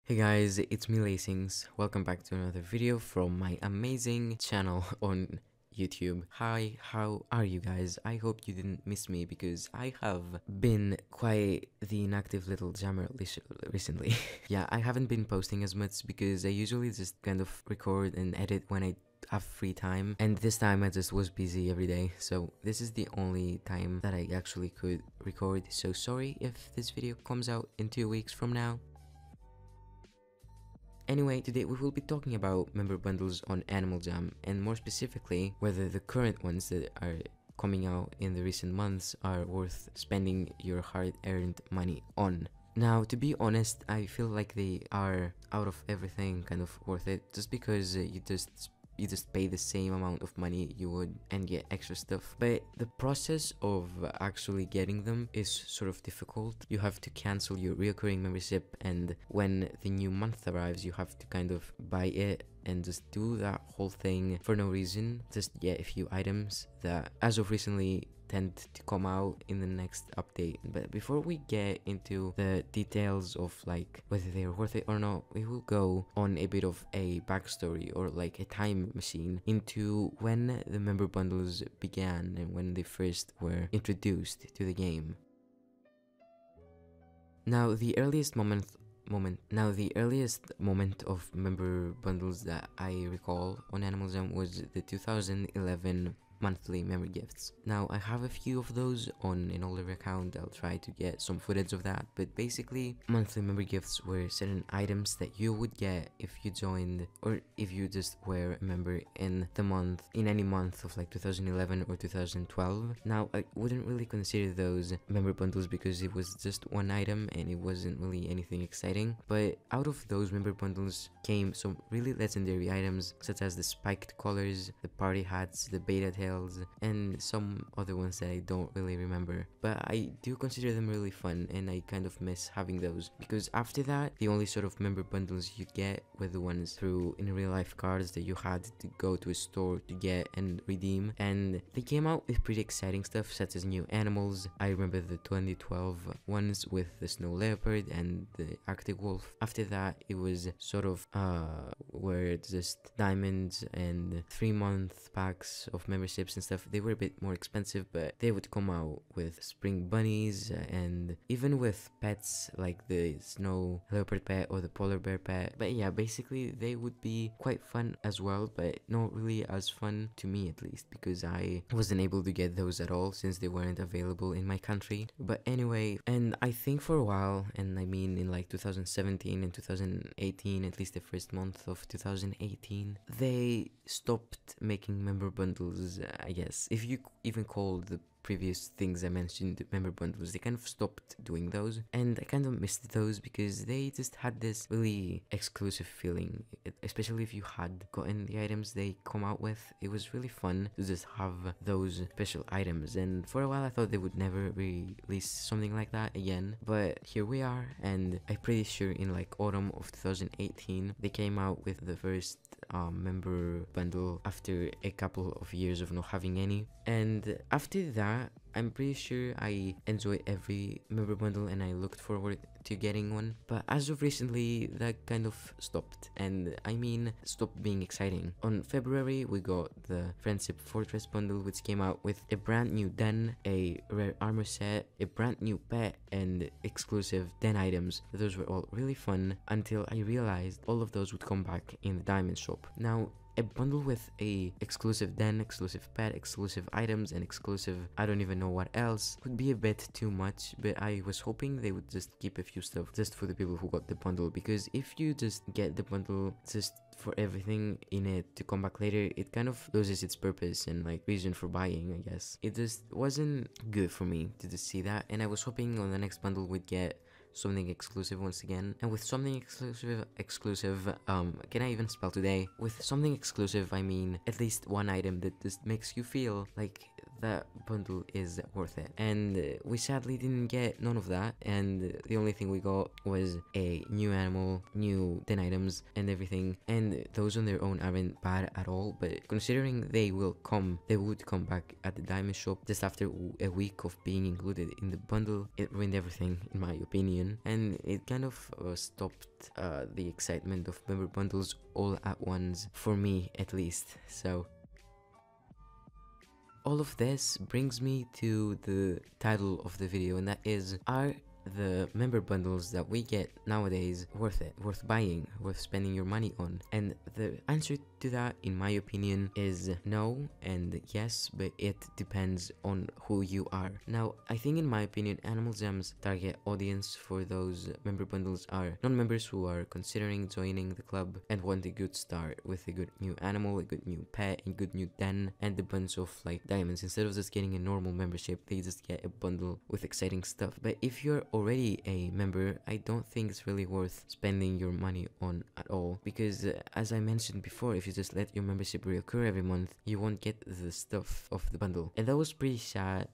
Hey guys, it's me Lacings. Welcome back to another video from my amazing channel on YouTube. Hi, how are you guys? I hope you didn't miss me because I have been quite the inactive little jammer recently. Yeah, I haven't been posting as much because I usually just kind of record and edit when I have free time, and this time I just was busy every day, so this is the only time that I actually could record. So sorry if this video comes out in 2 weeks from now. Anyway, today we will be talking about member bundles on Animal Jam, and more specifically, whether the current ones that are coming out in the recent months are worth spending your hard-earned money on. Now, to be honest, I feel like they are, out of everything, kind of worth it, just because you just pay the same amount of money you would and get extra stuff. But the process of actually getting them is sort of difficult. You have to cancel your recurring membership, and when the new month arrives you have to kind of buy it and just do that whole thing for no reason, just get a few items that as of recently tend to come out in the next update. But before we get into the details of like whether they're worth it or not, we will go on a bit of a backstory, or like a time machine, into when the member bundles began and when they first were introduced to the game. Now the earliest moment of member bundles that I recall on Animal Jam was the 2011 monthly memory gifts. Now I have a few of those on an older account. I'll try to get some footage of that, but basically monthly memory gifts were certain items that you would get if you joined, or if you just were a member in any month of like 2011 or 2012. Now I wouldn't really consider those member bundles because it was just one item and it wasn't really anything exciting, but out of those member bundles came some really legendary items, such as the spiked collars, the party hats, the beta tails, and some other ones that I don't really remember, but I do consider them really fun, and I kind of miss having those, because after that the only sort of member bundles you get were the ones through in real life cards that you had to go to a store to get and redeem, and they came out with pretty exciting stuff such as new animals. I remember the 2012 ones with the snow leopard and the arctic wolf. After that it was sort of were just diamonds and 3-month packs of membership and stuff. They were a bit more expensive, but they would come out with spring bunnies and even with pets like the snow leopard pet or the polar bear pet. But yeah, basically they would be quite fun as well, but not really as fun to me, at least, because I wasn't able to get those at all since they weren't available in my country. But anyway, and I think for a while, and I mean in like 2017 and 2018, at least the first month of 2018, they stopped making member bundles, I guess, if you even call the previous things I mentioned member bundles. They kind of stopped doing those, and I kind of missed those because they just had this really exclusive feeling, especially if you had gotten the items they come out with. It was really fun to just have those special items, and for a while I thought they would never release something like that again, but here we are. And I'm pretty sure in like autumn of 2018 they came out with the first member bundle after a couple of years of not having any, and after that I'm pretty sure I enjoyed every member bundle and I looked forward to getting one. But as of recently that kind of stopped, and I mean stopped being exciting. On February we got the Friendship Fortress bundle, which came out with a brand new den, a rare armor set, a brand new pet, and exclusive den items. Those were all really fun until I realized all of those would come back in the diamond shop. Now a bundle with a exclusive den, exclusive pet, exclusive items, and exclusive I don't even know what else would be a bit too much, but I was hoping they would just keep a few stuff just for the people who got the bundle, because if you just get the bundle just for everything in it to come back later, it kind of loses its purpose and like reason for buying, I guess. It just wasn't good for me to just see that, and I was hoping on the next bundle we'd get something exclusive once again. And with something exclusive, can I even spell today? With something exclusive I mean at least one item that just makes you feel like that bundle is worth it. And we sadly didn't get none of that, and the only thing we got was a new animal, new 10 items and everything, and those on their own aren't bad at all, but considering they would come back at the diamond shop just after a week of being included in the bundle, it ruined everything in my opinion, and it kind of stopped the excitement of member bundles all at once, for me at least. So all of this brings me to the title of the video, and that is, are the member bundles that we get nowadays worth it, worth buying, worth spending your money on? And the answer to that, in my opinion, is no and yes, but it depends on who you are. Now, I think in my opinion, Animal Jam's target audience for those member bundles are non-members who are considering joining the club and want a good start with a good new animal, a good new pet, a good new den, and a bunch of like diamonds. Instead of just getting a normal membership, they just get a bundle with exciting stuff. But if you're already a member, I don't think it's really worth spending your money on at all, because as I mentioned before, if you just let your membership reoccur every month, you won't get the stuff of the bundle. And that was pretty sad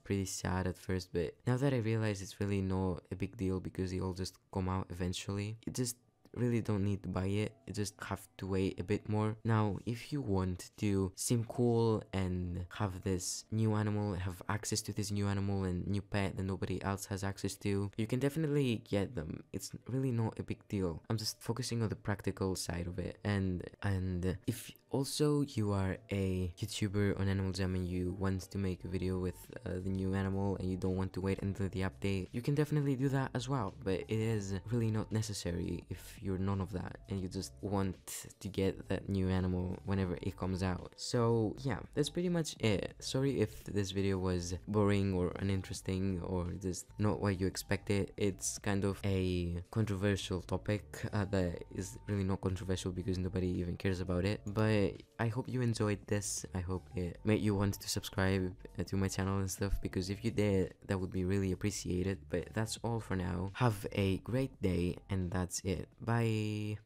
at first, but now that I realize it's really not a big deal because they all just come out eventually, it just really don't need to buy it. You just have to wait a bit more. Now, if you want to seem cool and have this new animal, have access to this new animal and new pet that nobody else has access to, you can definitely get them. It's really not a big deal. I'm just focusing on the practical side of it. And if also you are a YouTuber on Animal Jam and you want to make a video with the new animal and you don't want to wait until the update, you can definitely do that as well, but it is really not necessary if you're none of that and you just want to get that new animal whenever it comes out. So yeah, that's pretty much it. Sorry if this video was boring or uninteresting or just not what you expected. It's kind of a controversial topic that is really not controversial because nobody even cares about it, but I hope you enjoyed this. I hope it made you want to subscribe to my channel and stuff, because if you did, that would be really appreciated. But that's all for now. Have a great day, and that's it. Bye.